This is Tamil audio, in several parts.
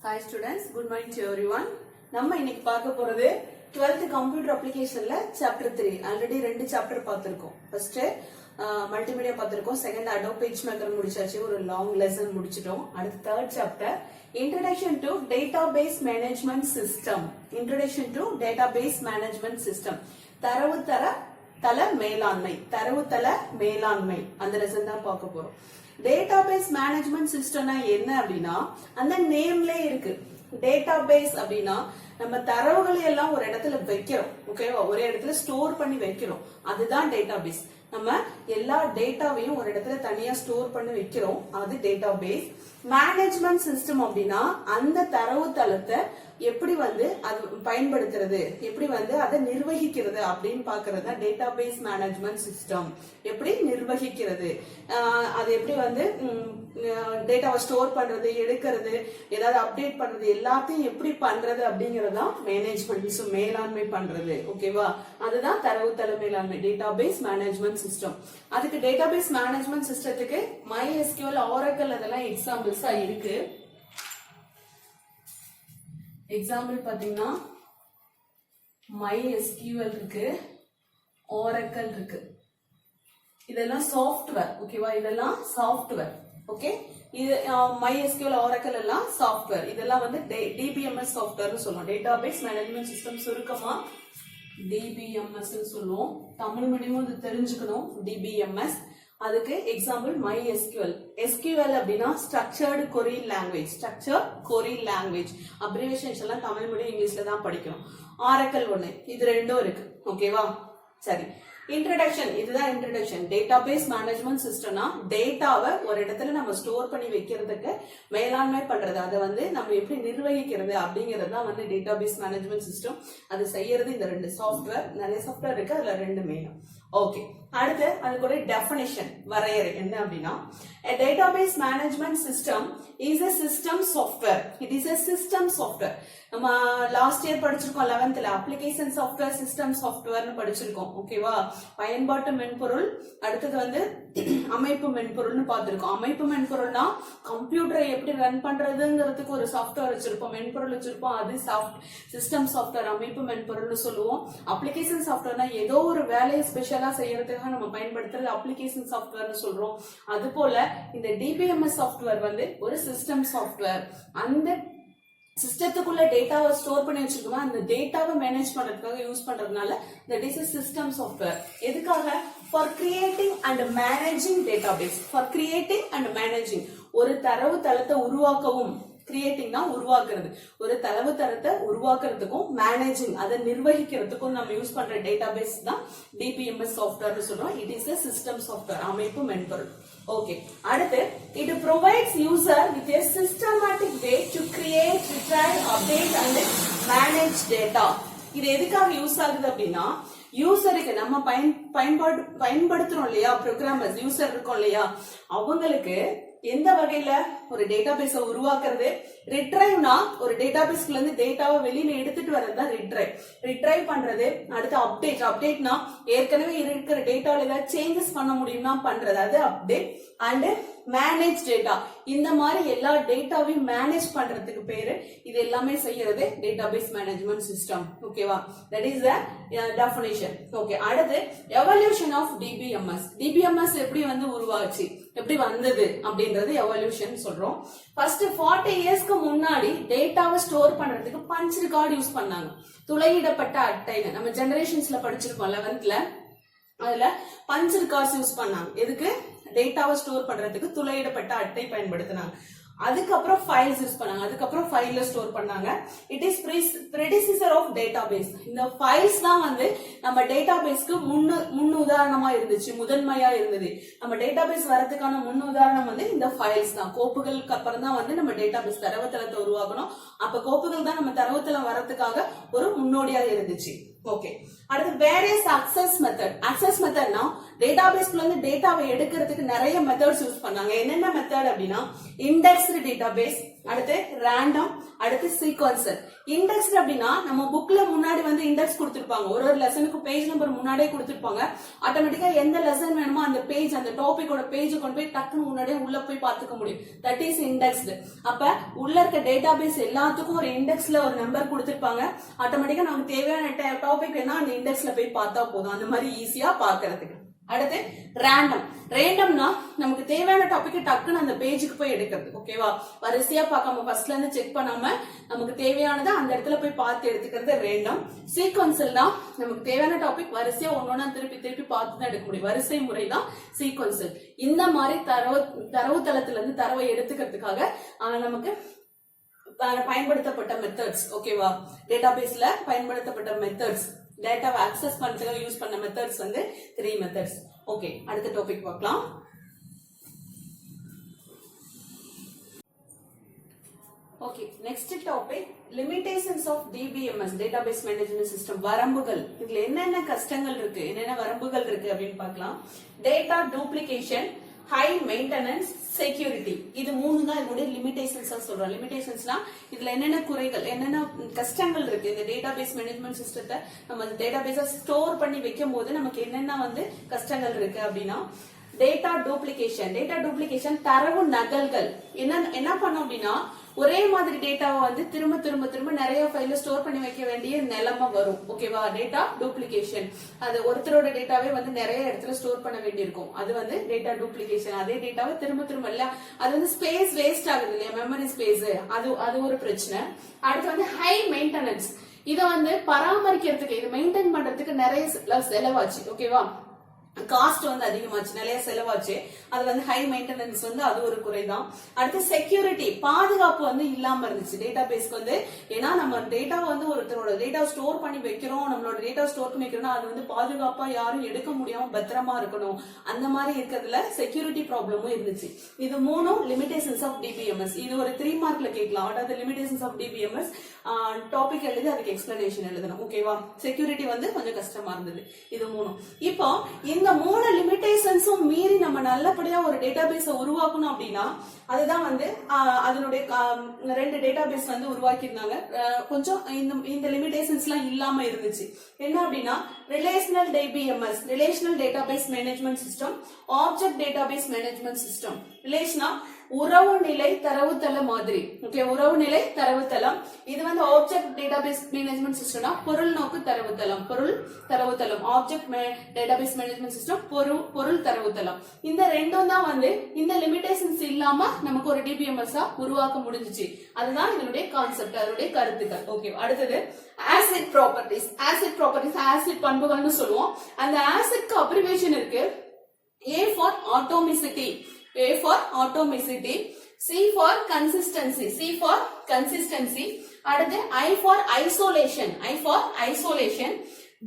Hi students, good morning to everyone. நம்ம இன்னைக்கு பார்க்க போறது 12th கம்ப்யூட்டர் அப்ளிகேஷன்ல சாப்டர் 3. ஆல்ரெடி ரெண்டு சாப்டர் பார்த்திருக்கோம். ஃபர்ஸ்ட் மல்டிமீடியா பார்த்திருக்கோம். செகண்ட் அடோப் பேஜ் மேக்கர் முடிச்சாச்சு. ஒரு லாங் லெசன் முடிச்சிட்டோம். அடுத்து third chapter introduction to database management system. Introduction to database management system. தரவுத்தள மேலாண்மை அந்த லெசன் தான் பார்க்க போறோம். டேட்டாபேஸ் மேனேஜ்மெண்ட் சிஸ்டம்னா என்ன அப்படின்னா அந்த நேம்ல இருக்கு. டேட்டாபேஸ் அப்படின்னா நம்ம தரவுகளை எல்லாம் ஒரு இடத்துல வைக்கிறோம், ஓகேவா? ஒரு இடத்துல ஸ்டோர் பண்ணி வைக்கிறோம், அதுதான் டேட்டாபேஸ். நம்ம எல்லா டேட்டாவையும் ஒரு இடத்துல தனியா ஸ்டோர் பண்ணி வைக்கிறோம், அது டேட்டாபேஸ். மேனேஜ்மெண்ட் சிஸ்டம் அப்படின்னா அந்த தரவு தளத்தை எப்படி அது பயன்படுத்துறது, எப்படி அதை நிர்வகிக்கிறது அப்படின்னு பாக்குறது டேட்டாபேஸ் மேனேஜ்மெண்ட் சிஸ்டம். எப்படி நிர்வகிக்கிறது, அது எப்படி டேட்டாவை ஸ்டோர் பண்றது, எடுக்கிறது, ஏதாவது அப்டேட் பண்றது, எல்லாத்தையும் எப்படி பண்றது அப்படிங்கறதுதான் மேனேஜ்மெண்ட், மேலாண்மை பண்றது, ஓகேவா? அதுதான் தரவுத்தள மேலாண்மை, டேட்டாபேஸ் மேனேஜ்மெண்ட் சிஸ்டம். அதுக்கு டேட்டாபேஸ் மேனேஜ்மெண்ட் சிஸ்டத்துக்கு MySQL, Oracle அதெல்லாம் எக்ஸாம்பிள்ஸா இருக்கு. எக்ஸாம்பிள் பாத்தீங்கன்னா MySQL இருக்கு, Oracle இருக்கு. இதெல்லாம் சாஃப்ட்வேர், ஓகேவா? இதெல்லாம் சாஃப்ட்வேர், ஓகே? இது MySQL, Oracle எல்லாம் சாஃப்ட்வேர். இதெல்லாம் DBMS சாஃப்ட்வேர்னு சொல்லுவோம். டேட்டாபேஸ் மேனேஜ்மெண்ட் சிஸ்டம் சுருக்கமா DBMS சொல்லுவோம். தமிழ் மீடியமும் இது தெரிஞ்சுக்கணும். DBMS. அதுக்கு எக்ஸாம்பிள் MySQL. SQL அப்படின்னா ஸ்ட்ரக்சர்டு கொரி லாங்குவேஜ். அப்ரிவேஷன்ஸ் எல்லாம் தமிழ் மீடியம் இங்கிலீஷ்ல தான் படிக்கணும். Oracle ஒண்ணு, இது ரெண்டும் இருக்கு, ஓகேவா? சரி, இன்ட்ரோடக்ஷன். இதுதான் இன்ட்ரோடக்ஷன். டேட்டாபேஸ் மேனேஜ்மெண்ட் சிஸ்டம்னா டேட்டாவை ஒரு இடத்துல நம்ம ஸ்டோர் பண்ணி வைக்கிறதுக்கு மேலாண்மை பண்றது, அதை நம்ம எப்படி நிர்வகிக்கிறது அப்படிங்கிறது தான் டேட்டாபேஸ் மேனேஜ்மெண்ட் சிஸ்டம். அது செய்யறது இந்த ரெண்டு சாஃப்ட்வேர். நிறைய சாஃப்ட்வேர் இருக்கு, அதுல ரெண்டு மெயின். ஓகே, அடுத்து அதுக்கு ஒரு டெஃபினிஷன், வரையறை என்ன அப்படின்னா a database management system is a system software. It is a system software. நம்ம லாஸ்ட் இயர் படிச்சிருக்கோம் 11th அப்ளிகேஷன் சாஃப்ட்வேர், சிஸ்டம் சாஃப்ட்வேர்னு படிச்சிருக்கோம், ஓகேவா? பயன்பாட்டு மென்பொருள், அடுத்தது அமைப்பு மென்பொருள்னு பார்த்திருக்கோம். அமைப்பு மென்பொருள்னா கம்ப்யூட்டரை எப்படி ரன் பண்றதுங்கிறதுக்கு ஒரு சாஃப்ட்வேர் வச்சிருப்போம், மென்பொருள் வச்சிருப்போம், அது சிஸ்டம் சாஃப்ட்வேர், அமைப்பு மென்பொருள்னு சொல்லுவோம். அப்ளிகேஷன் சாஃப்ட்வேர்னா ஏதோ ஒரு வேலையை ஸ்பெஷலா செய்யறதுக்காக நம்ம பயன்படுத்துறது அப்ளிகேஷன் சாஃப்ட்வேர்னு சொல்றோம். அது போல இந்த DBMS சாஃப்ட்வேர் ஒரு சிஸ்டம் சாஃப்ட்வேர். அந்த சிஸ்டத்துக்குள்ள டேட்டாவை ஸ்டோர் பண்ணி வச்சிருக்கோம், அந்த டேட்டாவை மேனேஜ் பண்றதுக்காக யூஸ் பண்றதுனால that is a system software. எதுக்காக? For creating and managing database. For creating and managing, ஒரு தரவு தளத்தை உருவாக்கவும், கிரியேட்டிங்னா உருவாக்குறது, ஒரு தரவு தளத்தை உருவாக்குறதுக்கும் மேனேஜிங் அதை நிர்வகிக்கிறதுக்கும் நம்ம யூஸ் பண்ற டேட்டாபேஸ் தான் DBMS சாஃப்ட்வேர்னு சொல்றோம். It is a system software, அமைப்பு மென்பொருள். ஓகே, அடுத்து it provides user with a systematic way to create, retrieve, update and manage data. இது எதுக்காக யூஸ் ஆகுது அப்படின்னா யூசருக்கு நம்ம பயன்படுத்துறோம் இல்லையா, ப்ரோக்ராமர்ஸ், யூசர் இருக்கோம் இல்லையா, அவங்களுக்கு எந்த வகையில ஒரு டேட்டாபேஸ உருவாக்குறது, ரிட்ரைவ்னா ஒரு டேட்டாபேஸ்ல இருந்து டேட்டாவை வெளியில எடுத்துட்டு வரதுதான் ரிட்ரைவ் பண்றது. அடுத்து அப்டேட்னா ஏற்கனவே இருக்கிற டேட்டால ஏதாவது சேஞ்சஸ் பண்ண முடியும்னா பண்றது, அது அப்டேட். அண்ட் மேனேஜ் டேட்டா, இந்த மாதிரி எல்லா டேட்டாவையும் மேனேஜ் பண்றதுக்கு பேரு, இது எல்லாமே செய்யறது டேட்டாபேஸ் மேனேஜ்மெண்ட் சிஸ்டம், ஓகேவா? That is the definition. Okay, அடுத்து எவல்யூஷன் ஆஃப் DBMS எப்படி உருவாச்சு, எப்படி வந்தது அப்படின்றது எவல்யூஷன் சொல்றோம். ஃபர்ஸ்ட் 40 இயர்ஸ்க்கு முன்னாடி டேட்டாவை ஸ்டோர் பண்றதுக்கு பஞ்ச் ரெக்கார்ட் யூஸ் பண்ணாங்க, துளையிடப்பட்ட அட்டைன்னு. நம்ம ஜெனரேஷன்ஸ்ல படிச்சிருக்கோம் 11th. அதுல பஞ்ச் ரெக்கார்ட்ஸ் யூஸ் பண்ணாங்க. எதுக்கு? டேட்டாவை ஸ்டோர் பண்றதுக்கு துளையிடப்பட்ட அட்டை பயன்படுத்தினாங்க. அதுக்கப்புறம் ஃபைல்ஸ் யூஸ் பண்ணாங்க, அதுக்கப்புறம் ஃபைல்ல ஸ்டோர் பண்ணாங்க. It is predecessor of database. இந்த ஃபைல்ஸ் தான் நம்ம டேட்டாபேஸ்க்கு முன் உதாரணமா இருந்துச்சு, முதன்மையா இருந்தது. நம்ம டேட்டாபேஸ் வரதுக்கான முன் உதாரணம் இந்த ஃபைல்ஸ் தான். கோப்புகளுக்கு அப்புறம் தான் நம்ம டேட்டாபேஸ் தரவுத்தளத்தை உருவாக்கணும். அப்ப கோப்புகள் தான் நம்ம தரவுத்தளம் வரதுக்காக ஒரு முன்னோடியாக இருந்துச்சு, ஓகே. அடுத்து வேரியஸ் அக்சஸ் மெத்தட். அக்சஸ் மெத்தட்னா டேட்டாபேஸ்ல இருந்து டேட்டாவை எடுக்கிறதுக்கு நிறைய மெத்தட்ஸ் யூஸ் பண்ணாங்க. என்னென்ன மெத்தட் அப்படின்னா இண்டெக்ஸ்டு டேட்டாபேஸ், அடுத்து ரேண்டம், அடுத்து சீக்வென்சர். இண்டெக்ஸ்டு அப்படின்னா நம்ம புக்ல முன்னாடி வந்து இண்டெக்ஸ் கொடுத்திருப்பாங்க, ஒரு ஒரு லெசனுக்கு பேஜ் நம்பர் முன்னாடியே கொடுத்திருப்பாங்க. ஆட்டோமேட்டிக்கா எந்த லெசன் வேணுமோ அந்த பேஜ், அந்த டாபிக்கோட பேஜ் கொண்டு போய் டக்குன்னு முன்னாடியே உள்ள போய் பாத்துக்க முடியும். That is indexed. அப்ப உள்ள இருக்க டேட்டாபேஸ் எல்லாத்துக்கும் ஒரு இண்டெக்ஸ்ல ஒரு நம்பர் கொடுத்திருப்பாங்க. ஆட்டோமேட்டிக்கா நமக்கு தேவையான டாபிக் வேணா அந்த இண்டெக்ஸ்ல போய் பார்த்தா போதும், அந்த மாதிரி ஈஸியா பாக்குறதுக்கு. அடுத்து ரேண்டம். ரேண்டம்னா நமக்கு தேவையான டாபிக் டக்குன்னு அந்த பேஜுக்கு போய் எடுக்கிறது. ஓகேவா, வரிசையா பார்க்காம ஃபர்ஸ்ட்ல இருந்து செக் பண்ணாம நமக்கு தேவையானதை அந்த இடத்துல போய் பார்த்து எடுத்துக்கிறது ரேண்டம். சீக்வென்சல்னா நமக்கு தேவையான டாபிக் வரிசையா ஒன்னொன்னா திருப்பி திருப்பி பார்த்து தான் எடுக்க முடியும். வரிசை முறை தான் சீக்வென்சல். இந்த மாதிரி தரவு தளத்துல இருந்து தரவை எடுத்துக்கிறதுக்காக நமக்கு பயன்படுத்தப்பட்ட மெத்தட்ஸ். ஓகேவா, டேட்டாபேஸ்ல பயன்படுத்தப்பட்ட மெத்தட்ஸ், டேட்டாவை அக்சஸ் பண்றதுக்கு யூஸ் பண்ண மெத்தட்ஸ் வந்து 3 மெத்தட்ஸ். ஓகே, அடுத்த டாபிக் பார்க்கலாம். Okay, next topic limitations of DBMS, database management system. வரம்புகள். இதுல என்னென்ன கஷ்டங்கள் இருக்கு, என்னென்ன வரம்புகள் இருக்கு அப்படின்னு பார்க்கலாம். Data duplication, high maintenance, security. இது 3 தான் இதோட லிமிடேஷன்ஸ் சொல்றோம். லிமிடேஷன்ஸ்னா இதுல என்னென்ன குறைகள், என்னென்ன கஷ்டங்கள் இருக்கு. இந்த டேட்டாபேஸ் மேனேஜ்மெண்ட் சிஸ்டத்தை நம்ம டேட்டாபேஸை ஸ்டோர் பண்ணி வைக்கும் போது நமக்கு என்னென்ன வந்து கஷ்டங்கள் இருக்கு அப்படின்னா டேட்டா டூப்ளிகேஷன். டேட்டா டூப்ளிகேஷன் தரவு நகல்கள். என்ன பண்ணோம் அப்படின்னா ஒரே மாதிரி டேட்டாவை வந்து திரும்ப திரும்ப திரும்ப நிறைய ஃபைல ஸ்டோர் பண்ணி வைக்க வேண்டிய நிலைமை வரும். ஓகேவா, டேட்டா டூப்ளிகேஷன். அது ஒருத்தரோட டேட்டாவே வந்து நிறைய இடத்துல ஸ்டோர் பண்ண வேண்டியிருக்கும். அது வந்து டேட்டா டூப்ளிகேஷன். அதே டேட்டாவை திரும்ப திரும்ப இல்ல, அது வந்து ஸ்பேஸ் வேஸ்ட் ஆகுது இல்லையா, மெமரி ஸ்பேஸ். அது ஒரு பிரச்சனை. அடுத்து வந்து ஹை மெயின்டெனன்ஸ். இதை வந்து பராமரிக்கிறதுக்கு, இது மெயின்டைன் பண்றதுக்கு நிறைய செலவாச்சு. ஓகேவா, காஸ்ட் வந்து அதிகமாச்சு, நிறைய செலவாச்சு. அது வந்து ஹை மெயின்டெனன்ஸ் வந்து அது ஒரு குறைதான். அடுத்து செக்யூரிட்டி, பாதுகாப்பு வந்து இல்லாம இருந்துச்சு டேட்டாபேஸ்க்கு வந்து. ஏன்னா நம்ம டேட்டாவை வந்து ஒருத்தரோட டேட்டா ஸ்டோர் பண்ணி வைக்கிறோம், நம்மளோட டேட்டா ஸ்டோர் பண்ணி வைக்கிறோம்னா அது வந்து பாதுகாப்பா யாரும் எடுக்க முடியாம பத்திரமா இருக்கணும். அந்த மாதிரி இருக்கிறதுல செக்யூரிட்டி ப்ராப்ளமும் இருந்துச்சு. இது 3 லிமிடேஷன்ஸ் ஆஃப் DBMS. இது ஒரு 3 மார்க்ல கேட்கலாம். What are the limitations of DBMS? Topic எழுதி அதுக்கு எக்ஸ்பிளனேஷன் எழுதணும். ஓகேவா, செக்யூரிட்டி வந்து கொஞ்சம் கஷ்டமா இருந்தது. இது 3. இப்போ இந்த 3 லிமிடேஷன்ஸும் மீறி நம்ம நல்லபடியா ஒரு டேட்டாபேஸை உருவாக்கணும் அப்படின்னா அதுதான் வந்து அதனுடைய 2 டேட்டாபேஸ் வந்து உருவாக்கியிருந்தாங்க. கொஞ்சம் இந்த லிமிடேஷன்ஸ் எல்லாம் இல்லாம இருந்துச்சு. என்ன அப்படின்னா relational DBMS, relational database management system, object database management system. ரிலேஷனா உறவு நிலை தரவுத்தள மாதிரி. ஓகே, உறவு நிலை தரவுத்தளம். இது வந்து ஆப்ஜெக்ட் டேட்டாபேஸ் மேனேஜ்மெண்ட் சிஸ்டம்னா பொருள் நோக்கு தரவுத்தளம். பொருள் தரவுத்தளம், ஆப்ஜெக்ட் டேட்டாபேஸ் மேனேஜ்மெண்ட் சிஸ்டம், பொருள் தரவுத்தளம். இந்த ரெண்டும் தான் வந்து இந்த லிமிடேஷன்ஸ் இல்லாம நமக்கு ஒரு DBMS உருவாக்க முடிஞ்சிச்சு. அதுதான் இதனுடைய கான்செப்ட், அதனுடைய கருத்துக்கள். ஓகே, அடுத்தது acid properties. Acid properties, acid பண்புகள்னு சொல்லுவோம். அந்த ஆசிட்க்கு அப்ரிவேஷன் இருக்கு. A for atomicity, A for atomicity, C for consistency, C for consistency. அடுத்து I for isolation, I for isolation,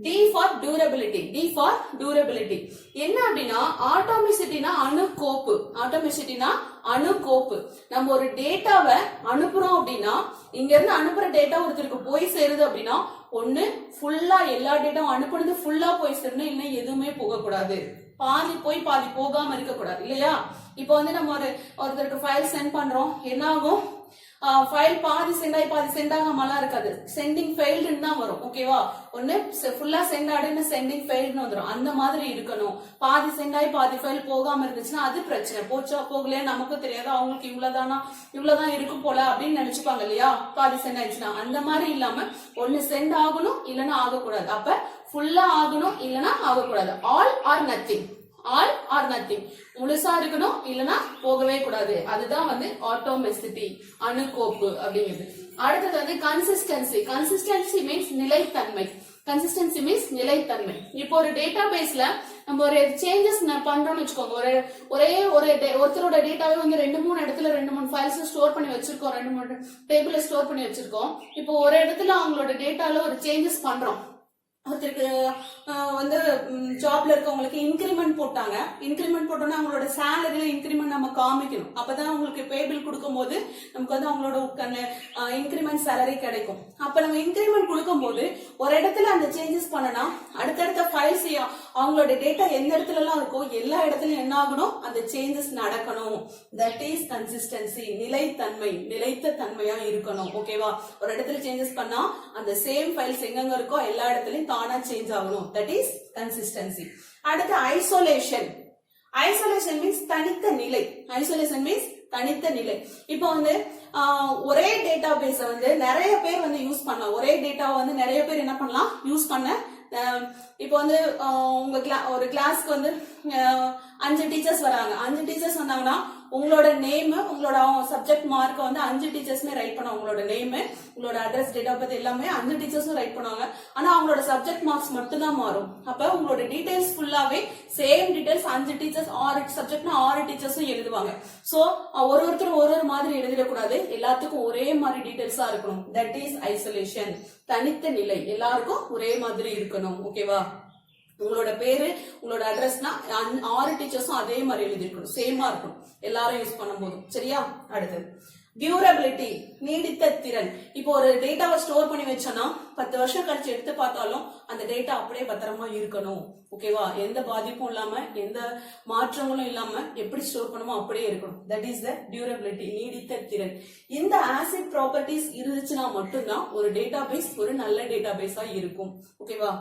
D for durability, D for durability. என்ன அப்படின்னா ஆட்டோமிசிட்டினா அணுக்கோப்பு. ஆட்டோமிசிட்டினா அணுக்கோப்பு. நம்ம ஒரு டேட்டாவை அனுப்புறோம் அப்படின்னா இங்க இருந்து அனுப்புற டேட்டா ஒருத்தருக்கு போய் சேருது அப்படின்னா ஒண்ணு ஃபுல்லா எல்லா டேட்டாவும் அனுப்புனது ஃபுல்லா போய் சேரணும், இல்ல எதுவுமே போகக்கூடாது. பாதி போய் பாதி போகாம இருக்க கூடாது இல்லையா. இப்போ வந்து நம்ம ஒருத்தருக்கு ஃபைல் சென்ட் பண்றோம், என்ன ஆகும், ஃபைல் பாதி சென்ட் ஆகி பாதி சென்ட் ஆகாமலாம் இருக்காது, சென்டிங் ஃபெயில்டுன்னு தான் வரும். ஓகேவா, ஒன்னு ஃபுல்லா சென்ட் ஆடுன்னு சென்டிங் ஃபெயில்டுன்னு வந்துடும். அந்த மாதிரி இருக்கணும். பாதி சென்ட் ஆகி பாதி ஃபைல் போகாம இருந்துச்சுன்னா அது பிரச்சனை. போச்சா போகலையா நமக்கும் தெரியாது, அவங்களுக்கு இவ்வளவுதான் இருக்கும் போல அப்படின்னு நினைச்சுப்பாங்க இல்லையா, பாதி சென்ட் ஆயிடுச்சுன்னா. அந்த மாதிரி இல்லாம ஒன்னு சென்ட் ஆகணும் இல்லைன்னா ஆகக்கூடாது. அப்ப ஃபுல்லா ஆகணும் இல்லைன்னா ஆகக்கூடாது. All or nothing, all or nothing. முழுசா இருக்கணும் இல்லனா போகவே கூடாது. அதுதான் வந்து ஆட்டோமிசிட்டி, அணுக்கோப்பு அப்படிங்கிறது. அடுத்தது வந்து கன்சிஸ்டன்சி. கன்சிஸ்டன்சி மீன்ஸ் நிலைத்தன்மை. கன்சிஸ்டன்சி மீன்ஸ் நிலைத்தன்மை. இப்போ ஒரு டேட்டாபேஸ்ல நம்ம ஒரு சேஞ்சஸ் பண்றோம்னு வச்சுக்கோங்க. ஒருத்தரோட டேட்டாவே வந்து 2-3 இடத்துல 2-3 ஃபைல்ஸ் ஸ்டோர் பண்ணி வச்சிருக்கோம், 2-3 டேபிள்ல ஸ்டோர் பண்ணி வச்சிருக்கோம். இப்போ ஒரு இடத்துல அவங்களோட டேட்டால ஒரு சேஞ்சஸ் பண்றோம். ஒருத்தருக்கு வந்து ஜாப்ல இருக்கவங்களுக்கு இன்கிரிமெண்ட் போட்டாங்க. இன்கிரிமெண்ட் போட்டோம்னா அவங்களோட சேலரியில இன்கிரிமெண்ட் நம்ம காமிக்கணும். அப்பதான் அவங்களுக்கு பேபிள் கொடுக்கும் போது நமக்கு வந்து அவங்களோட இன்கிரிமெண்ட் சேலரி கிடைக்கும். அப்ப நம்ம இன்கிரிமெண்ட் கொடுக்கும் போது ஒரு இடத்துல அந்த சேஞ்சஸ் பண்ணனா அடுத்தடுத்த ஃபைல்ஸ் அவங்களோட டேட்டா எந்த இடத்துல எல்லாம் இருக்கோ எல்லா இடத்துலயும் என்ன ஆகணும், அந்த சேஞ்சஸ் நடக்கணும். தட் இஸ் கன்சிஸ்டன்சி, நிலைத்த தன்மையா இருக்கணும். ஓகேவா? ஒரு இடத்துல சேஞ்சஸ் பண்ணா அந்த சேம் ஃபைல்ஸ் எங்கெங்க இருக்கோ எல்லா இடத்துலயும் தானா சேஞ்ச் ஆகணும். That is consistency. அடுத்து ஐசோலேஷன். ஐசோலேஷன் மீன்ஸ் தனித்த நிலை. ஐசோலேஷன் மீன்ஸ் தனித்த நிலை. இப்போ வந்து ஒரே டேட்டா பேஸ வந்து நிறைய பேர் வந்து யூஸ் பண்ணலாம். ஒரே டேட்டாவை வந்து நிறைய பேர் என்ன பண்ணலாம், யூஸ் பண்ண. இப்போ வந்து உங்க ஒரு கிளாஸ்க்கு வந்து 5 டீச்சர்ஸ் வராங்க. 5 டீச்சர்ஸ் வந்தாங்கன்னா உங்களோட நேம், உங்களோட சப்ஜெக்ட் மார்க் வந்து 5 டீச்சர்ஸ்மே ரைட் பண்ணுவாங்க. உங்களோட நேம், உங்களோட அட்ரஸ், டேட் ஆஃப் பர்த் எல்லாமே 5 டீச்சர்ஸும் ரைட் பண்ணுவாங்க. ஆனா அவங்களோட சப்ஜெக்ட் மார்க்ஸ் மட்டும் தான் மாறும். அப்ப உங்களோட டீடைல்ஸ் ஃபுல்லாவே சேம் டீடைல்ஸ் 5 டீச்சர்ஸ் 6 சப்ஜெக்ட்னா 6 டீச்சர்ஸும் எழுதுவாங்க. சோ ஒருத்தரும் ஒரு மாதிரி எழுதிடக்கூடாது, எல்லாத்துக்கும் ஒரே மாதிரி டீடைல்ஸா இருக்கணும். தட் இஸ் ஐசோலேஷன், தனித்த நிலை. எல்லாருக்கும் ஒரே மாதிரி இருக்கணும். ஓகேவா? உங்களோட பேரு, உங்களோட அட்ரஸ்னா 6 டீச்சர்ஸும் அதே மாதிரி எழுதிருக்கணும், சேமா இருக்கணும் எல்லாரும் யூஸ் பண்ணும் போது. சரியா? அடுத்தது டியூரபிலிட்டி, நீடித்த திறன். இப்போ ஒரு டேட்டாவை ஸ்டோர் பண்ணி வச்சோம்னா 10 வருஷம் கழிச்சு எடுத்து பார்த்தாலும் அந்த டேட்டா அப்படியே பத்திரமா இருக்கணும். ஓகேவா? எந்த பாதிப்பும் இல்லாம எந்த மாற்றங்களும் இல்லாம எப்படி ஸ்டோர் பண்ணுமோ அப்படியே இருக்கணும். தட் இஸ் த டியூரபிலிட்டி, நீடித்த திறன். இந்த ஆசிட் ப்ராப்பர்ட்டிஸ் இருந்துச்சுன்னா மட்டும்தான் ஒரு டேட்டாபேஸ் ஒரு நல்ல டேட்டாபேஸா இருக்கும். ஓகேவா?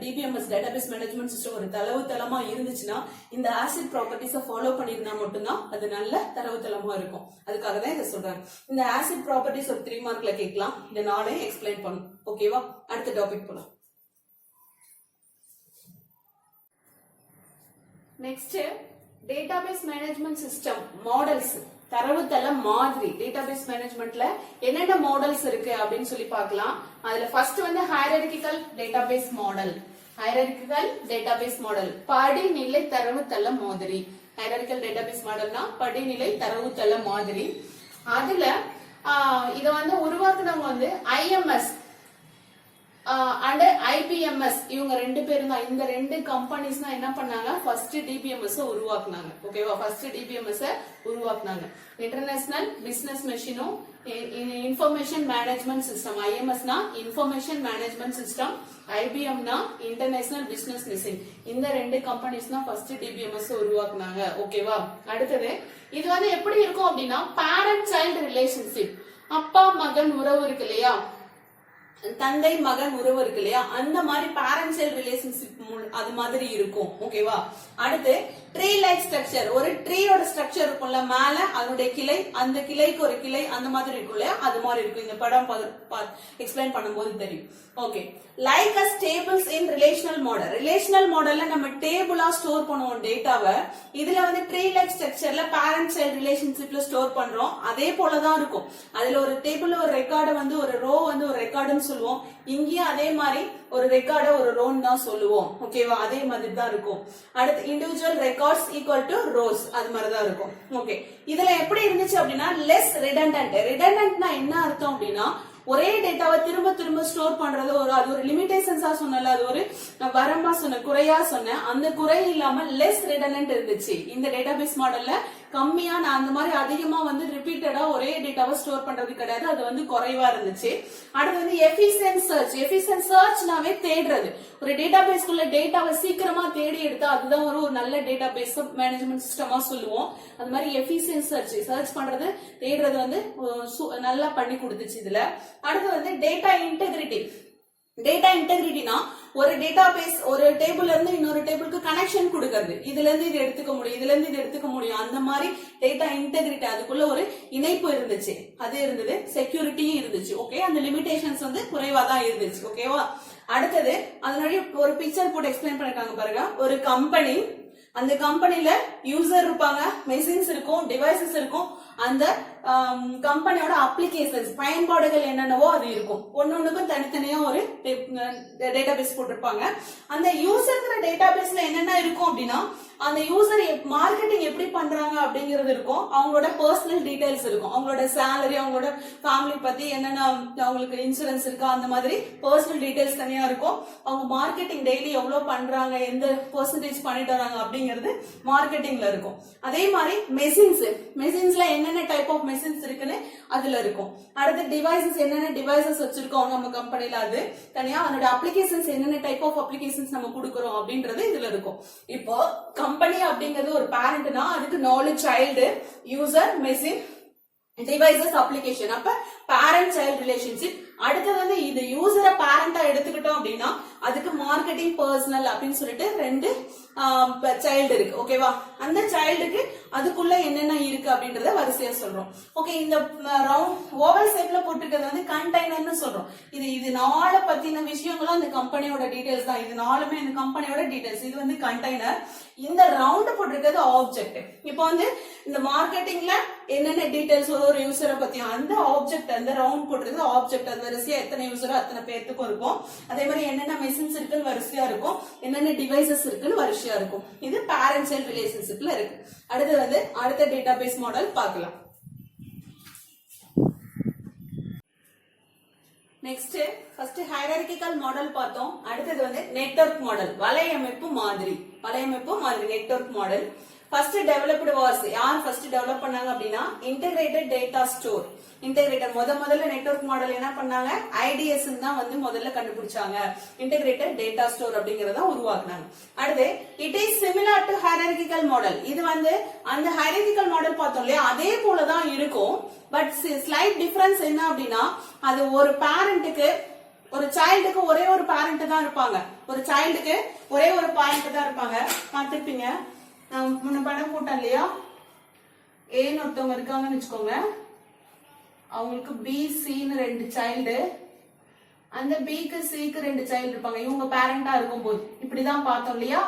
டிபிஎம்எஸ் டேட்டாபேஸ் மேனேஜ்மெண்ட் சிஸ்டம் ஒரு தரவுத்தளமா இருந்துச்சுன்னா இந்த ஆசிட் ப்ராப்பர்ட்டிஸை ஃபாலோ பண்ணிருந்தா மட்டும்தான் அது நல்ல தரவுத்தளமா இருக்கும். அதுக்காக தான் இதை சொல்றேன். இந்த ஆசிட் ப்ராப்பர்ட்டிஸ் ஒரு 3 மார்க்ல கேட்கலாம். இதை நானே எக்ஸ்பிளைன் பண்ணும். ஓகேவா? அடுத்த டாபிக் போலாம். Next database management system models, தரவுத்தள மாதிரி. டேட்டாபேஸ் மேனேஜ்மெண்ட்ல என்னென்ன மாடல்ஸ் இருக்கு அப்படின்னு சொல்லி பார்க்கலாம். அதுல ஃபர்ஸ்ட் வந்து hierarchical database model. Hierarchical database model படிநிலை தரவுத்தள மாதிரி. ஹைரார்கிக்கல் டேட்டாபேஸ் மாடல்னா படிநிலை தரவுத்தள மாதிரி. அதுல இத வந்து உருவாக்குனவங்க வந்து IMS அண்ட் IBMS, இவங்க 2 பேரும் தான். இந்த 2 கம்பெனிஸ் தான் என்ன பண்ணாங்க, ஃபர்ஸ்ட் டிபிஎம்எஸ் உருவாக்குனாங்க. ஓகேவா? ஃபர்ஸ்ட் டிபிஎம்எஸ் உருவாக்குனாங்க. இன்டர்நேஷனல் பிசினஸ் மெஷினும் இன்ஃபர்மேஷன் மேனேஜ்மெண்ட் சிஸ்டம். IMSனா இன்ஃபர்மேஷன் மேனேஜ்மெண்ட் சிஸ்டம், IBMனா இன்டர்நேஷனல் பிசினஸ் மெஷின். இந்த 2 கம்பெனிஸ் தான் ஃபர்ஸ்ட் டிபிஎம்எஸ் உருவாக்குனாங்க. ஓகேவா? அடுத்தது இது வந்து எப்படி இருக்கும் அப்படின்னா பேரண்ட் சைல்டு ரிலேஷன்ஷிப். அப்பா மகன் உறவு இருக்கு இல்லையா, தந்தை மகன் உறவு இருக்கு இல்லையா, அந்த மாதிரி பேரண்ட் சைல்ட் ரிலேஷன்ஷிப் அது மாதிரி இருக்கும். ஓகேவா? அடுத்து ட்ரீ லைக் ஸ்ட்ரக்சர். ஒரு ட்ரீயோட ஸ்ட்ரக்சர் இருக்கும்ல, மேல அதனுடைய கிளை, அந்த கிளைக்கு ஒரு கிளை, அந்த மாதிரி இருக்கும் இல்லையா, அது மாதிரி இருக்கும். இந்த படம் எக்ஸ்பிளைன் பண்ணும்போது தெரியும். ஓகே. லைக் அஸ் டேபிள்ஸ் இன் ரிலேஷனல் மாடல். ரிலேஷனல் மாடல்ல நம்ம டேபிளா ஸ்டோர் பண்ணுவோம் டேட்டாவை. இதுல வந்து ட்ரீ லைக் ஸ்ட்ரக்சர்ல பேரண்ட் சைல்ட் ரிலேஷன்ஷிப்ல ஸ்டோர் பண்றோம். அதே போலதான் இருக்கும். அதுல ஒரு டேபிள் ஒரு ரெக்கார்டு வந்து ஒரு ரோ வந்து ஒரு ரெக்கார்டுன்னு சொல்லுவோம். இங்கேயும் அதே மாதிரி ஒரு ரெக்கார்ட ஒரு ரோன்னு தான் சொல்லுவோம். ஓகேவா? அதே மாதிரி தான் இருக்கும். அடுத்து individual records equal to rose, அது மாதிரி தான் இருக்கும். ஓகே. இதுல எப்படி இருந்துச்சு அப்படின்னா லெஸ் ரிடண்டன்ட். ரிடண்டன்ட்னா என்ன அர்த்தம் அப்படின்னா ஒரே டேட்டாவை திரும்ப திரும்ப ஸ்டோர் பண்றது அது ஒரு லிமிடேஷன்ஸா சொன்னல, அது ஒரு வரம்பா சொன்ன, குறையா சொன்ன, அந்த குறை இல்லாம லெஸ் ரிடண்டன்ட் இருந்துச்சு. இந்த டேட்டாபேஸ் மாடல்ல கம்மியா, நான் அந்த மாதிரி அதிகமா வந்து ரிப்பீட்டடா ஒரே டேட்டாவை ஸ்டோர் பண்றது கிடையாது, அது வந்து குறைவா இருந்துச்சு. அடுத்து வந்து எஃபிஷியன்ட் சர்ச். எஃபிஷியன்ட் சர்ச்னாவே தேடுறது. ஒரு டேட்டாபேஸ்க்குள்ள டேட்டாவை சீக்கிரமா தேடி எடுத்தா அதுதான் ஒரு நல்ல டேட்டாபேஸ் மேனேஜ்மெண்ட் சிஸ்டமா சொல்லுவோம். அது மாதிரி எஃபிஷியன்ட் சர்ச் பண்றது, தேடுறது வந்து நல்லா பண்ணி கொடுத்துச்சு இதுல. அடுத்து வந்து டேட்டா இன்டெகிரிட்டி. டேட்டா இன்டெகிரிட்டினா ஒரு டேட்டாபேஸ் ஒரு டேபிள்ல இருந்து இன்னொரு டேபிளுக்கு கனெக்ஷன் கொடுக்கிறது. இதுல இருந்து இது எடுத்துக்க முடியும், இதுல இருந்து இது எடுத்துக்க முடியும், அந்த மாதிரி டேட்டா இன்டெகிரிட்டி. அதுக்குள்ள ஒரு இணைப்பு இருந்துச்சு, அது இருந்தது. செக்யூரிட்டியும் இருந்துச்சு. ஓகே. அந்த லிமிடேஷன்ஸ் வந்து குறைவா தான் இருந்துச்சு. ஓகேவா? அடுத்தது அதனுடைய ஒரு பிக்சர் போட்டு எக்ஸ்பிளைன் பண்ணிருக்காங்க பாருங்க. ஒரு கம்பெனி, அந்த கம்பெனில யூசர் இருப்பாங்க, மெஷின்ஸ் இருக்கும், டிவைசஸ் இருக்கும். அந்த கம்பெனியோட அப்ளிகேஷன்ஸ் பயன்பாடுகள் என்னென்னவோ அது இருக்கும். ஒன்னொன்னுக்கும் தனித்தனியா ஒரு டேட்டாபேஸ் போட்டிருப்பாங்க. அந்த யூசர்ங்கிற டேட்டாபேஸ்ல என்னென்ன இருக்கும் அப்படின்னா அந்த யூசர் மார்க்கெட்டிங் எப்படி பண்றாங்க அப்படிங்கிறது இருக்கும். அவங்களோட பர்சனல் டீடைல்ஸ் இருக்கும். அவங்களோட சேலரி, அவங்களோட ஃபேமிலி பத்தி என்னென்ன அவங்களுக்கு இன்சூரன்ஸ் இருக்கா அந்த மாதிரி பர்சனல் டீடைல்ஸ் தனியா இருக்கும். அவங்க மார்க்கெட்டிங் டெய்லி எவ்வளவு பண்றாங்க, எந்த பெர்சன்டேஜ் பண்ணிட்டு வராங்க அப்படிங்கிறது மார்க்கெட்டிங்ல இருக்கும். அதே மாதிரி மெஷின்ஸ்ல என்னென்ன டைப் ஆஃப் மெஷின்ஸ் இருக்குன்னு அதுல இருக்கும். அடுத்து டிவைசஸ், என்னென்ன டிவைசஸ் வச்சிருக்கோம் நம்ம கம்பெனில அது தனியா. அதோட அப்ளிகேஷன்ஸ், என்னென்ன டைப் ஆஃப் அப்ளிகேஷன்ஸ் நம்ம கொடுக்கறோம் அப்படின்றது இதுல இருக்கும். இப்போ கம்பெனி அப்படிங்கிறது ஒரு பேரண்ட்னா அதுக்கு 4 child, user, machine, devices, application. அப்ப பேரண்ட் சைல்டு ரிலேஷன்ஷிப். அடுத்தது வந்து இது யூசரை பேரண்டா எடுத்துக்கிட்டோம் அப்படின்னா அதுக்கு மார்க்கெட்டிங், பர்சனல் அப்படின்னு சொல்லிட்டு 2 சைல்டு இருக்கு. ஓகேவா? அந்த சைல்டுக்கு அதுக்குள்ள என்னென்ன இருக்கு அப்படின்றத வரிசையா சொல்றோம். ஓகே, இந்த ரவுண்ட் ஓவல் ஷேப்ல போட்டிருக்கிறது வந்து கண்டெய்னர்னு சொல்றோம். இது 4 பத்தின விஷயங்களும் அந்த கம்பெனியோட டீடைல்ஸ் தான். இது 4மே இந்த கம்பெனியோட டீடைல்ஸ். இது வந்து கண்டெய்னர். இந்த ரவுண்ட் போட்டிருக்கிறது ஆப்ஜெக்ட். இப்போ வந்து இந்த மார்க்கெட்டிங்ல என்னென்ன டீடைல்ஸ் ஒரு யூசரை பத்தி அந்த ஆப்ஜெக்ட், அந்த ரவுண்ட் போட்டிருக்கிறது ஆப்ஜெக்ட். அது வரிசையா எத்தனை யூசரோ அத்தனை பேர்த்துக்கும் இருக்கும். அதே மாதிரி என்னென்ன மெஷின்ஸ் இருக்குன்னு வரிசையா இருக்கும், என்னென்ன டிவைசஸ் இருக்குன்னு வரிசையா இருக்கும். இது பேரண்ட் சைல்ட் ரிலேஷன்ஷிப்ல இருக்கு. அடுத்து வந்து அடுத்த டேட்டாபேஸ் மாடல் பார்க்கலாம். நெக்ஸ்ட் ஃபர்ஸ்ட் ஹைரார்கிக்கல் மாடல் பார்த்தோம். அடுத்தது வந்து நெட்வொர்க் மாடல், வலையமைப்பு மாதிரி network model. First developed was, யார் ஃபர்ஸ்ட் டெவலப் பண்ணாங்க அப்படின்னா இன்டகிரேட்டட் டேட்டா ஸ்டோர். இன்டகிரேட்டட் முதல்ல நெட்வொர்க் மாடல் என்ன பண்ணாங்க, ஐடிஎஸ் தான் வந்து முதல்ல கண்டுபிடிச்சாங்க. இன்டகிரேட்டட் டேட்டா ஸ்டோர் அப்படிங்கறத உருவாக்குனாங்க. அடுத்து it is similar to hierarchical model. இது வந்து அந்த ஹைரார்கிக்கல் மாடல் பார்த்தோம் இல்லையா, அதே போலதான் இருக்கும். பட் ஸ்லைட் டிஃபரன்ஸ் என்ன அப்படின்னா அது ஒரு பேரண்ட்டுக்கு, ஒரு சைல்டுக்கு ஒரே ஒரு பேரண்ட் தான் இருப்பாங்க. ஒரு சைல்டுக்கு ஒரே ஒரு பேரண்ட் தான் இருப்பாங்க. பார்த்துருப்பீங்க, முன்ன படம் போட்டோம் இல்லையா, ஏன்னு ஒருத்தவங்க இருக்காங்கன்னு வச்சுக்கோங்க. அவங்களுக்கு பி, சின்னு 2 சைல்டு, அந்த பிக்கு சிக்கு 2 சைல்டு இருப்பாங்க. இவங்க பேரண்டா இருக்கும் போது இப்படிதான் பார்த்தோம் இல்லையா.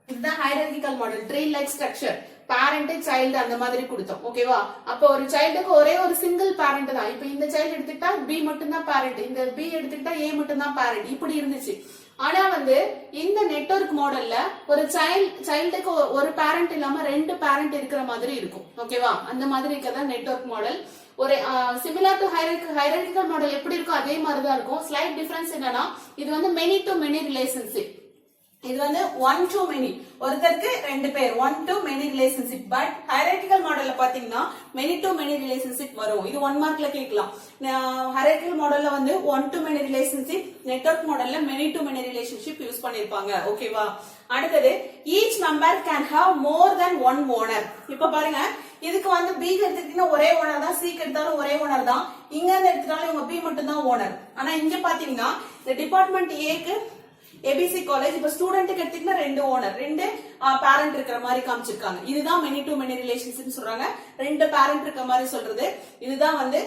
இதுதான் hierarchical model, tree like structure. Parent, child அந்த மாதிரி கொடுத்தோம். ஓகேவா? அப்ப ஒரு சைல்டுக்கு ஒரே ஒரு சிங்கிள் பேரண்ட் தான். இப்ப இந்த சைல்டு எடுத்துக்கிட்டா பி மட்டும் தான் பேரண்ட், இந்த பி எடுத்துக்கிட்டா ஏ மட்டும் தான் பேரண்ட், இப்படி இருந்துச்சு. ஆனா வந்து இந்த நெட்வொர்க் மாடல்ல ஒரு சைல்டுக்கு ஒரு பேரண்ட் இல்லாம 2 பேரண்ட் இருக்கிற மாதிரி இருக்கும். ஓகேவா? அந்த மாதிரி இருக்கதான் நெட்வொர்க் மாடல். ஒரு சிமிலர் டு ஹைரார்கிக்கல் மாடல் எப்படி இருக்கும் அதே மாதிரிதான் இருக்கும். ஸ்லைட் டிஃபரன்ஸ் என்னன்னா இது வந்து மெனி டு மெனி ரிலேஷன்ஷிப். இது வந்து 1 to many, ஒருத்தருக்கு 2 பேர், 1 to many relationship. But hierarchical மாடல்ல பாத்தீங்கன்னா many to many relationship வரும். இது 1 மார்க்ல கேட்கலாம். ஹைரார்கிக்கல் மாடல்ல வந்து 1 to many relationship, நெட்வொர்க் மாடல்ல many to many relationship use பண்ணிருப்பாங்க. ஓகேவா? அடுத்தது each member can have more than one owner. இப்ப பாருங்க, இதுக்கு வந்து B க்கு எடுத்துக்கிட்டீங்கன்னா ஒரே ஓனர் தான், C க்கு எடுத்தாலும் ஒரே ஓனர் தான். இங்க இருந்து எடுத்துட்டாலும் இவங்க B மட்டும் தான் ஓனர். ஆனா இங்க பாத்தீங்கன்னா இந்த டிபார்ட்மெண்ட் A க்கு ஏபிசி காலேஜ், இப்ப ஸ்டூடெண்ட்க்கு எடுத்தீங்கன்னா 2 ஓனர், 2 பேரண்ட் இருக்கிற மாதிரி காமிச்சிருக்காங்க. இதுதான் மெனி டு மெனி ரிலேஷன்ஷிப் சொல்றாங்க. 2 பேரண்ட் இருக்கிற மாதிரி சொல்றது இதுதான் வந்து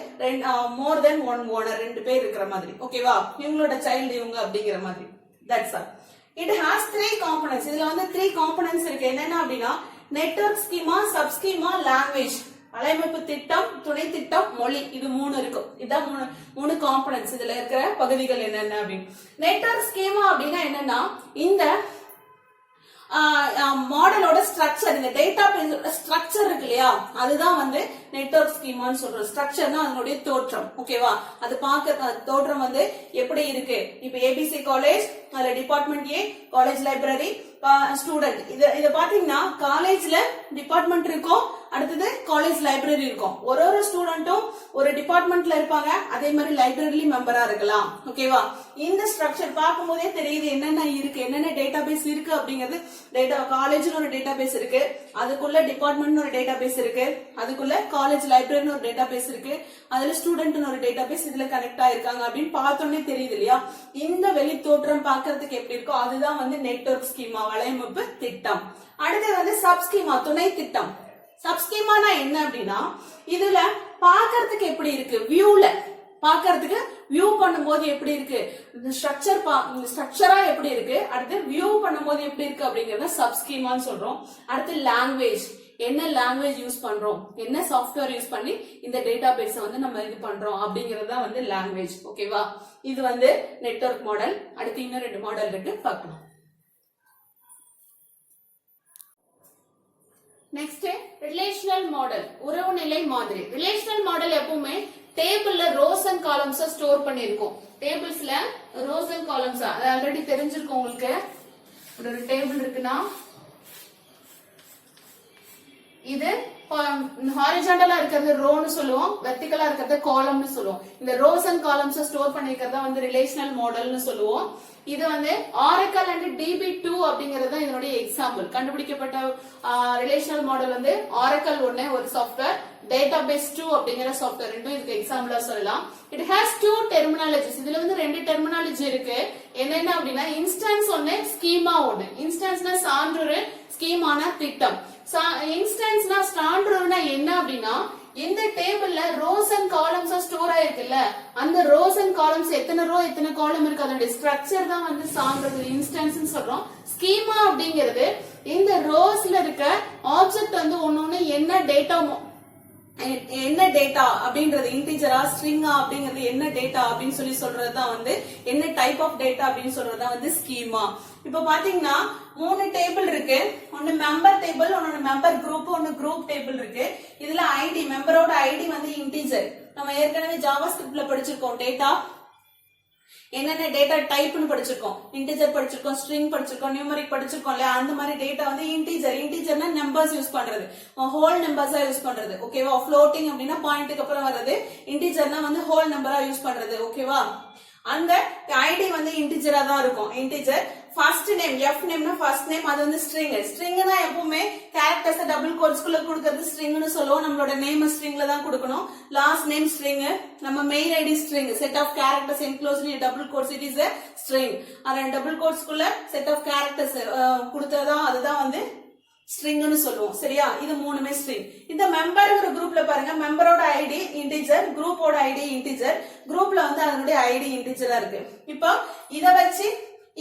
மோர் தென் 1 ஓனர், 2 பேர் இருக்கிற மாதிரி. ஓகேவா? இவங்களோட சைல்டு இவங்க அப்படிங்கிற மாதிரி. That's all. It has 3 components. இதுல வந்து 3 காம்போனன்ட்ஸ் இருக்கு. என்னென்ன அப்படின்னா network schema, sub schema, language. வலையமைப்பு திட்டம், துணை திட்டம், மொழி. இது 3 இருக்கும். இதுதான் 3 காம்போனன்ட்ஸ். இதுல இருக்கிற பகுதிகள் என்னென்ன அப்படின்னு. நெட்வொர்க் ஸ்கீமா அப்படின்னா என்னன்னா இந்த மாடலோட ஸ்ட்ரக்சர், இந்த டேட்டா ஸ்ட்ரக்சர் இருக்கு இல்லையா, அதுதான் வந்து நெட்வொர்க் ஸ்கீமான்னு சொல்றோம். ஸ்ட்ரக்சர்னா அதனுடைய தோற்றம். ஓகேவா? அது பார்க்க தோற்றம் வந்து எப்படி இருக்கு. இப்ப ஏபிசி காலேஜ், அதுல department A, college library, student. இத பாத்தீங்கன்னா காலேஜ்ல டிபார்ட்மெண்ட் இருக்கும், அடுத்தது காலேஜ் லைப்ரரி இருக்கும். ஒரு ஸ்டூடெண்ட்டும் ஒரு டிபார்ட்மெண்ட்ல இருப்பாங்க, அதே மாதிரி லைப்ரரி மெம்பரா இருக்கலாம். ஓகேவா? இந்த ஸ்ட்ரக்சர் பார்க்கும் போதே தெரியுது என்னென்ன இருக்கு, என்னென்ன டேட்டாபேஸ் இருக்கு அப்படிங்கிறது. காலேஜ்னு ஒரு டேட்டாபேஸ் இருக்கு, அதுக்குள்ள டிபார்ட்மெண்ட் ஒரு டேட்டாபேஸ் இருக்கு, அதுக்குள்ள காலேஜ் லைப்ரரின்னு ஒரு டேட்டாபேஸ் இருக்கு, அதுல ஸ்டூடெண்ட் ஒரு டேட்டாபேஸ் இதுல கனெக்ட் ஆயிருக்காங்க அப்படின்னு பார்த்தோன்னே தெரியுது இல்லையா. இந்த வெளி தோற்றம் பார்க்கறதுக்கு எப்படி இருக்கோ அதுதான் வந்து நெட்வொர்க் ஸ்கீமா, வலையமைப்பு திட்டம். அடுத்து வந்து சப் ஸ்கீமா, துணை திட்டம். சப் ஸ்கீமானா என்ன அப்படின்னா இதுல பாக்குறதுக்கு எப்படி இருக்கு, வியூல பாக்குறதுக்கு வியூ பண்ணும்போது எப்படி இருக்கு, ஸ்ட்ரக்சரா எப்படி இருக்கு, அடுத்து வியூ பண்ணும்போது எப்படி இருக்கு அப்படிங்கறத சப் ஸ்கீமான்னு சொல்றோம். அடுத்து லாங்குவேஜ், என்ன லாங்குவேஜ் யூஸ் பண்றோம், என்ன சாஃப்ட்வேர் யூஸ் பண்ணி இந்த டேட்டா பேஸை வந்து நம்ம இது பண்றோம் அப்படிங்கிறது தான் வந்து லாங்குவேஜ். ஓகேவா? இது வந்து நெட்வொர்க் மாடல். அடுத்து இன்னும் 2 மாடல் இருக்கு, பார்க்கலாம். நெக்ஸ்ட் ரிலேஷனல் மாடல், உறவுநிலை மாதிரி. ரிலேஷனல் மாடல் எப்பவுமே டேபிள்ல ரோஸ் அண்ட் காலம்ஸ் ஸ்டோர் பண்ணிருக்கோம். டேபிள்ஸ்ல ரோஸ் அண்ட் காலம்ஸ் அது ஆல்ரெடி தெரிஞ்சிருக்கும் உங்களுக்கு. ஒரு டேபிள் இருக்குன்னா இது ஹாரிஜான்டலா இருக்கிறது ரோன்னு சொல்லுவோம், வெர்டிகலா இருக்கிறது காலம்னு சொல்லுவோம். இந்த ரோஸ் அண்ட் காலம்ஸ் ஸ்டோர் பண்ணிருக்கிறதா வந்து ரிலேஷனல் மாடல்னு சொல்லுவோம். இது வந்து ஆரக்கல் அண்ட் DB2 அப்படிங்கிறது தான் இதனுடைய எக்ஸாம்பிள். கண்டுபிடிக்கப்பட்ட ரிலேஷனல் மாடல் வந்து ஆரக்கல் ஒன்னு ஒரு சாஃப்ட்வேர், டேட்டாபேஸ் 2 அப்படிங்கிற சாஃப்ட்வேர் ரெண்டும் இதுக்கு எக்ஸாம்பிளா சொல்லலாம். It has 2 terminologies. இதுல வந்து 2 டெர்மினாலஜி இருக்கு. என்னென்ன அப்படின்னா இன்ஸ்டன்ஸ் ஒன்னு, ஸ்கீமா ஒன்னு. இன்ஸ்டன்ஸ்னா சான்றுரு, ஸ்கீமானா திட்டம். இன்ஸ்டன்ஸ்னா சான்றுருனா என்ன அப்படின்னா இந்த டேபிள்ல ரோஸ் அண்ட் காலம்ஸ் ஸ்டோர் ஆயிருக்குல்ல, அந்த ரோஸ் அண்ட் காலம்ஸ் எத்தனை ரோ எத்தனை காலம் இருக்கு அதோட ஸ்ட்ரக்சர் தான் வந்து சான்றுரு, இன்ஸ்டன்ஸ் சொல்றோம். ஸ்கீமா அப்படிங்கிறது இந்த ரோஸ்ல இருக்க ஆப்ஜெக்ட் வந்து ஒன்னொன்னு என்ன டேட்டா அப்படின்றது இன்டிஜரா ஸ்ட்ரிங்கா அப்படிங்கிறது என்ன டேட்டா அப்படின்னு சொல்றதுதான் வந்து என்ன டைப் ஆஃப் டேட்டா அப்படின்னு சொல்றதுதான் வந்து ஸ்கீமா. இப்ப பாத்தீங்கன்னா 3 டேபிள் இருக்கு. ஒன்னு மெம்பர் டேபிள், ஒன்னு மெம்பர் குரூப், ஒன்னு குரூப் டேபிள் இருக்கு. இதுல ஐடி, மெம்பரோட ஐடி வந்து இன்டிஜர். நம்ம ஏற்கனவே ஜாவா ஸ்கிரிப்ட்ல படிச்சிருக்கோம். டேட்டா என்னென்ன டேட்டா டைப்னு படிச்சிருக்கோம், இன்டிஜர் படிச்சிருக்கோம், ஸ்ட்ரிங் படிச்சிருக்கோம், நியூமரிக் படிச்சிருக்கோம் இல்லையா. அந்த மாதிரி டேட்டா வந்து இன்டிஜர். இன்டிஜர்னா நம்பர்ஸ் யூஸ் பண்றது, ஹோல் நம்பர்ஸா யூஸ் பண்றது. ஓகேவா? ஃப்ளோட்டிங் அப்படின்னா பாயிண்ட்டுக்கு அப்புறம் வர்றது, இன்டிஜர்னா வந்து ஹோல் நம்பரா யூஸ் பண்றது. ஓகேவா? அந்த ஐடி வந்து இன்டிஜரா தான் இருக்கும். இன்டிஜர். ஃபர்ஸ்ட் நேம், எஃப் நேம்னா ஃபர்ஸ்ட் நேம், அது வந்து ஸ்ட்ரிங். ஸ்ட்ரிங்னா எப்பவுமே கேரக்டர்ஸ் டபுள் கோட்ஸ்குள்ள கொடுக்கிறது ஸ்ட்ரிங்னு சொல்லுவோம். நம்மளோட நேம் ஸ்ட்ரிங்ல தான் கொடுக்கணும். லாஸ்ட் நேம் ஸ்ட்ரிங், நம்ம mail ID string, set of characters enclosed in double quotes, it is a string. அந்த டபுள் கோட்ஸ்குள்ள செட் ஆஃப் கேரக்டர்ஸ் கொடுத்ததா அதுதான் வந்து ஸ்ட்ரிங்னு சொல்லுவோம். சரியா? இது 3மே ஸ்ட்ரிங். இந்த மெம்பர்ங்கிற குரூப்ல பாருங்க, மெம்பரோட ஐடி இன்டிஜர், குரூப்போட ஐடி இன்டிஜர். குரூப்ல வந்து அதனுடைய ஐடி இன்டிஜரா இருக்கு. இப்போ இத வச்சு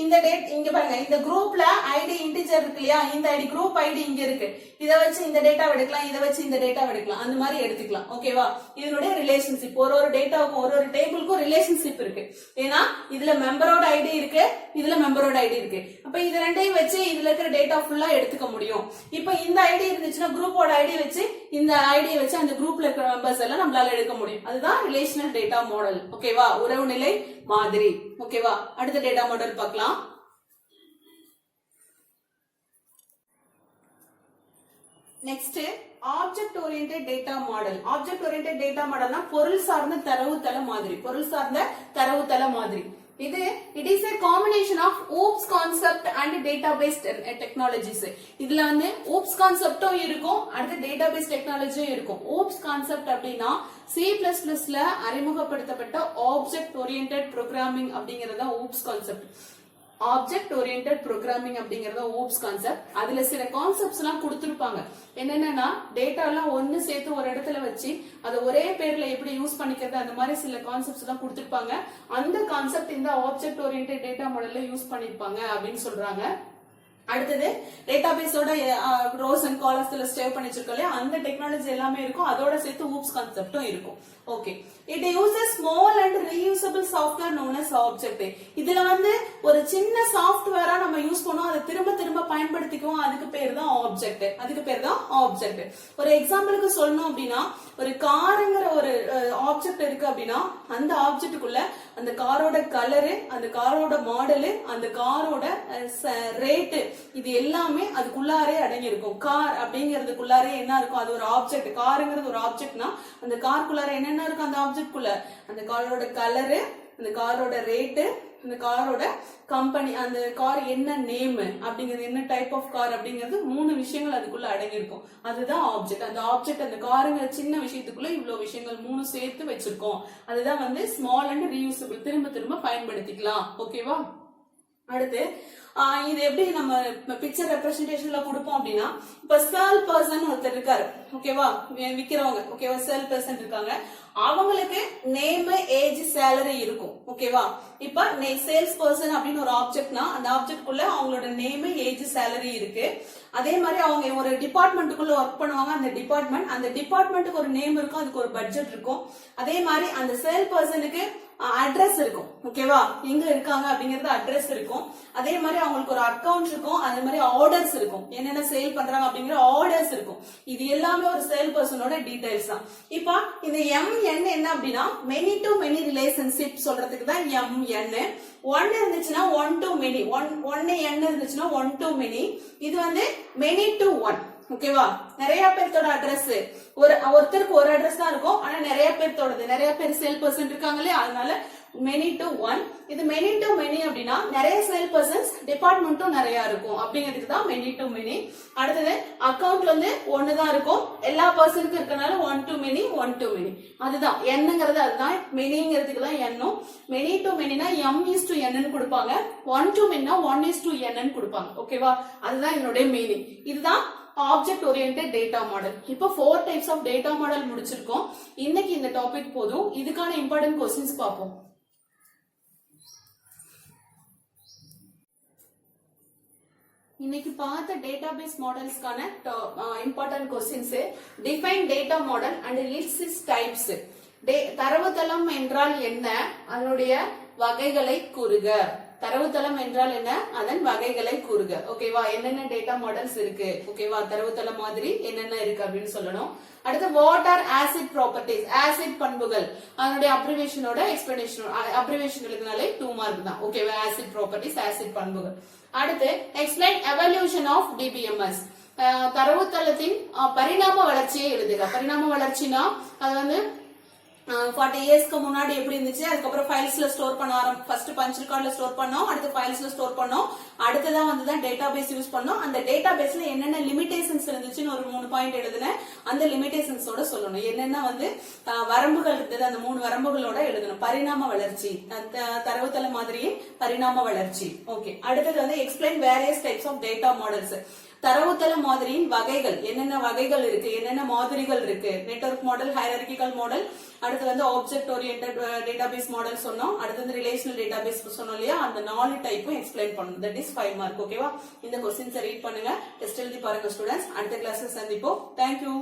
இந்த டேட் இங்க பாருங்க, இந்த குரூப்ல ஐடி இன்டிஜர் இருக்கு இல்லையா, இந்த ஐடி குரூப் ஐடி இங்க இருக்கு. இத வச்சு இந்த டேட்டா எடுக்கலாம், இத வச்சு இந்த டேட்டா எடுக்கலாம், அந்த மாதிரி எடுத்துக்கலாம். ஓகேவா? இதனுடைய ரிலேஷன்ஷிப், ஒரு டேட்டாவுக்கும் ஒரு டேபிளுக்கும் ரிலேஷன்ஷிப் இருக்கு. ஏன்னா இதுல மெம்பரோட ஐடி இருக்கு, இதுல மெம்பரோட ஐடி இருக்கு. அப்ப இது ரெண்டையும் வச்சு இதுல இருக்கிற டேட்டா ஃபுல்லா எடுத்துக்க முடியும். இப்ப இந்த ஐடி இருந்துச்சுன்னா குரூப்போட ஐடி வச்சு இந்த ஐடியை வச்சு அந்த குரூப்ல இருக்கிற மெம்பர்ஸ் எல்லாம் நம்மளால எடுக்க முடியும். அதுதான் ரிலேஷனல் டேட்டா மாடல். ஓகேவா? உறவுநிலை மாதிரி. ஓகேவா? அடுத்த டேட்டா மாடல் பார்க்கலாம். Next object oriented data model. Object oriented data மாடல்னா பொருள் சார்ந்த தரவுத்தள மாதிரி. பொருள் சார்ந்த தரவுத்தள மாதிரி. இது it is a combination of OOPS concept and database technologies. இதுல வந்து OOPS கான்செப்டும் இருக்கும், அடுத்து database டெக்னாலஜியும் இருக்கும். OOPS கான்செப்ட் அப்படின்னா C++ல அறிமுகப்படுத்தப்பட்ட ஆப்ஜெக்ட் ஓரியன்டட் ப்ரோக்ராமிங் அப்படிங்கறத OOPS concept. Object oriented programming அப்படிங்கறத OOPS கான்செப்ட். அதுல சில கான்செப்ட்ஸ் எல்லாம் கொடுத்திருப்பாங்க. என்னன்னா டேட்டா எல்லாம் ஒன்னு சேர்த்து ஒரு இடத்துல வச்சு அதை ஒரே பேர்ல எப்படி யூஸ் பண்ணிக்கிறது, அந்த மாதிரி சில கான்செப்ட்ஸ் எல்லாம் கொடுத்திருப்பாங்க. அந்த கான்செப்ட் இந்த ஆப்ஜெக்ட் ஓரியன்டட் டேட்டா மாடல்ல யூஸ் பண்ணிருப்பாங்க அப்படின்னு சொல்றாங்க. அடுத்தது டேட்டாபேஸோட ரோஸ் அண்ட் காலம்ஸ்ல ஸ்டோர் பண்ணி வச்சிருக்கோம், அந்த டெக்னாலஜி எல்லாமே இருக்கும். அதோட சேர்த்து OOPS கான்செப்டும் இருக்கும். Okay, it uses small and reusable software known as object. இதுல வந்து ஒரு சின்ன சாஃப்ட்வேரா நம்ம யூஸ் பண்ணுவோம், அதை திரும்ப திரும்ப பயன்படுத்திக்குவோம். அதுக்கு பேர் தான் ஆப்ஜெக்ட். அதுக்கு பேர் தான் ஆப்ஜெக்ட். ஒரு எக்ஸாம்பிளுக்கு சொல்லணும் அப்படின்னா, ஒரு காருங்கிற ஒரு ஆப்ஜெக்ட் இருக்கு அப்படின்னா அந்த ஆப்ஜெக்டுக்குள்ள அந்த காரோட கலரு, அந்த காரோட மாடலு, அந்த காரோட ரேட்டு, இது எல்லாமே அதுக்குள்ளாரே அடங்கி இருக்கும். கார் அப்படிங்கிறதுக்குள்ளாரே என்ன இருக்கும், அது ஒரு ஆப்ஜெக்ட். காருங்கிறது ஒரு ஆப்ஜெக்ட்னா அந்த காருக்குள்ளார என்னென்ன இருக்கும், அந்த ஆப்ஜெக்ட்குள்ள அந்த காரோட கலரு, அந்த காரோட ரேட்டு, அந்த காரோட கம்பெனி, அந்த கார் என்ன நேம் அப்படிங்கிறது, என்ன டைப் ஆஃப் கார் அப்படிங்கிறது, 3 விஷயங்கள் அதுக்குள்ள அடங்கி இருக்கும். அதுதான் ஆப்ஜெக்ட். அந்த ஆப்ஜெக்ட் அந்த காருங்கிற சின்ன விஷயத்துக்குள்ள இவ்வளவு விஷயங்கள் 3 சேர்த்து வச்சிருக்கோம். அதுதான் வந்து ஸ்மால் அண்ட் ரீயூசபிள், திரும்ப திரும்ப பயன்படுத்திக்கலாம். ஓகேவா? அடுத்து இது எப்படி நம்ம பிக்சர் ரெப்ரசன்டேஷன்ல கொடுப்போம் அப்படின்னா, இப்ப சேல் பர்சன் ஒருத்தர் இருக்காரு, ஓகேவா, விக்கிறவங்க, ஓகேவா, சேல் பர்சன் இருக்காங்க. அவங்களுக்கு நேம், ஏஜ், சேலரி இருக்கும். ஓகேவா? இப்ப சேல்ஸ் பர்சன் அப்படின்னு ஒரு ஆப்ஜெக்ட்னா அந்த ஆப்ஜெக்ட்குள்ள அவங்களோட நேம், ஏஜ், சேலரி இருக்கு. அதே மாதிரி அவங்க ஒரு டிபார்ட்மெண்ட்டுக்குள்ள ஒர்க் பண்ணுவாங்க. அந்த டிபார்ட்மெண்ட்டுக்கு ஒரு நேம் இருக்கும், அதுக்கு ஒரு பட்ஜெட் இருக்கும். அதே மாதிரி அந்த சேல் பர்சனுக்கு அட்ரஸ் இருக்கும். ஓகேவா, எங்க இருக்காங்க அப்படிங்கறது அட்ரஸ் இருக்கும். அதே மாதிரி அவங்களுக்கு ஒரு அக்கவுண்ட் இருக்கும். அதே மாதிரி ஆர்டர்ஸ் இருக்கும், என்னென்ன சேல் பண்றாங்க அப்படிங்கிற ஆர்டர்ஸ் இருக்கும். இது எல்லாமே ஒரு சேல் பர்சனோட டீடைல்ஸ் தான். இப்ப இந்த MN என்ன அப்படின்னா மெனி டு மெனி ரிலேஷன்ஷிப் சொல்றதுக்கு தான் MN. ஒன் இருந்துச்சுன்னா ஒன் டு மெனி, ஒன்னு N இருந்துச்சுன்னா ஒன் டு மெனி. இது வந்து மெனி டு ஒன். ஓகேவா, நிறைய பேர்த்தோட அட்ரஸ் ஒருத்தருக்கு ஒரு அட்ரஸ் தான் இருக்கும். ஆனா நிறைய பேர் சேல் பர்சன் இருக்காங்க இல்லையா, அதனால மெனி டு ஒன். இது மெனி டு மெனி அப்படின்னா நிறைய சேல் பர்சன்ஸ் டிபார்ட்மெண்ட்டும் நிறைய இருக்கும் அப்படிங்கிறதுக்கு தான் மெனி டு மெனி. அடுத்தது அக்கவுண்ட்ல வந்து ஒண்ணுதான் இருக்கும், எல்லா பர்சனுக்கும் இருக்கனால ஒன் டு மெனி. அதுதான் என்னங்கிறது, அதுதான் மெனிங்கிறதுக்கு தான் என்னும். மெனி டு மெனினா M:N கொடுப்பாங்க, ஒன் டு மெனினா 1:N கொடுப்பாங்க. ஓகேவா, அதுதான் என்னுடைய மீனிங். இதுதான் ஆப்ஜெக்ட் ஓரியன்டட் டேட்டா மாடல். இப்போ 4 டைப்ஸ் ஆஃப் டேட்டா மாடல் முடிச்சிருக்கோம். இன்னைக்கு இந்த டாபிக் போதும். இதுக்கான இம்பார்ட்டன்ட் क्वेश्चंस பார்ப்போம். இன்னைக்கு பார்த்த டேட்டாபேஸ் மாடல்ஸ்க்கான important questions. Define data model and list its types. தரவுத்தளம் என்றால் என்ன, அதனுடைய வகைகளை கூறுக. தரவுத்தளம் என்றால் என்ன, அதன் வகைகளை கூறுக. ஓகேவா, என்னென்ன டேட்டா மாடல்ஸ் இருக்கு, ஓகேவா, தரவுத்தளம் மாதிரி என்னென்ன இருக்கு அப்படின்னு சொல்லணும். அடுத்து what are acid properties, acid பண்புகள், அதனுடைய அப்ரிவேஷனோட எக்ஸ்பிளனேஷன். அப்ரிவேஷன் எழுதினாலே 2 மார்க் தான். ஓகேவா, ஆசிட் ப்ராப்பர்ட்டிஸ், ஆசிட் பண்புகள். அடுத்து எக்ஸ்பிளைன் எவல்யூஷன் ஆஃப் DBMS, தரவுத்தளத்தின் பரிணாம வளர்ச்சியை எழுதுக. பரிணாம வளர்ச்சினா அது வந்து 40 இயர்ஸ்க்கு முன்னாடி எப்படி இருந்துச்சு, அதுக்கப்புறம் ஃபைல்ஸ்ல ஸ்டோர் பண்ண ஃபர்ஸ்ட் பஞ்ச் ரெக்கார்ட்ல ஸ்டோர் பண்ணோம், அடுத்து ஃபைல்ஸ்ல ஸ்டோர் பண்ணோம், அடுத்ததான் வந்து தான் டேட்டாபேஸ் யூஸ் பண்ணோம். அந்த டேட்டாபேஸ்ல என்னென்ன லிமிடேஷன்ஸ் இருந்துச்சுன்னு ஒரு 3 பாயிண்ட் எழுதுனேன். அந்த லிமிடேஷன்ஸோட சொல்லணும், என்னென்ன வந்து வரம்புகள் இருந்தது, அந்த 3 வரம்புகளோட எழுதணும். பரிணாம வளர்ச்சி, தரவுத்தள மாதிரியே பரிணாம வளர்ச்சி. ஓகே, அடுத்தது வந்து explain various types of data models. தரவுத்தள மாதிரியின் வகைகள், என்னென்ன வகைகள் இருக்கு, என்னென்ன மாதிரிகள் இருக்கு. நெட்வொர்க் மாடல், ஹைரார்கிக்கல் மாடல், அடுத்து வந்து ஆப்ஜெக்ட் ஓரியன்டட் டேட்டாபேஸ் மாடல் சொன்னோம். அடுத்து வந்து ரிலேஷனல் டேட்டாபேஸ் சொன்னோம் இல்லையா, அந்த 4 டைப்பும் எக்ஸ்பிளைன் பண்ணணும். That is 5 mark. ஓகேவா, இந்த क्वेश्चंस ரீட் பண்ணுங்க, டெஸ்ட் எழுதி பாருங்க ஸ்டூடெண்ட்ஸ். அடுத்த கிளாஸ்ல சந்திப்போம். தேங்க்யூ.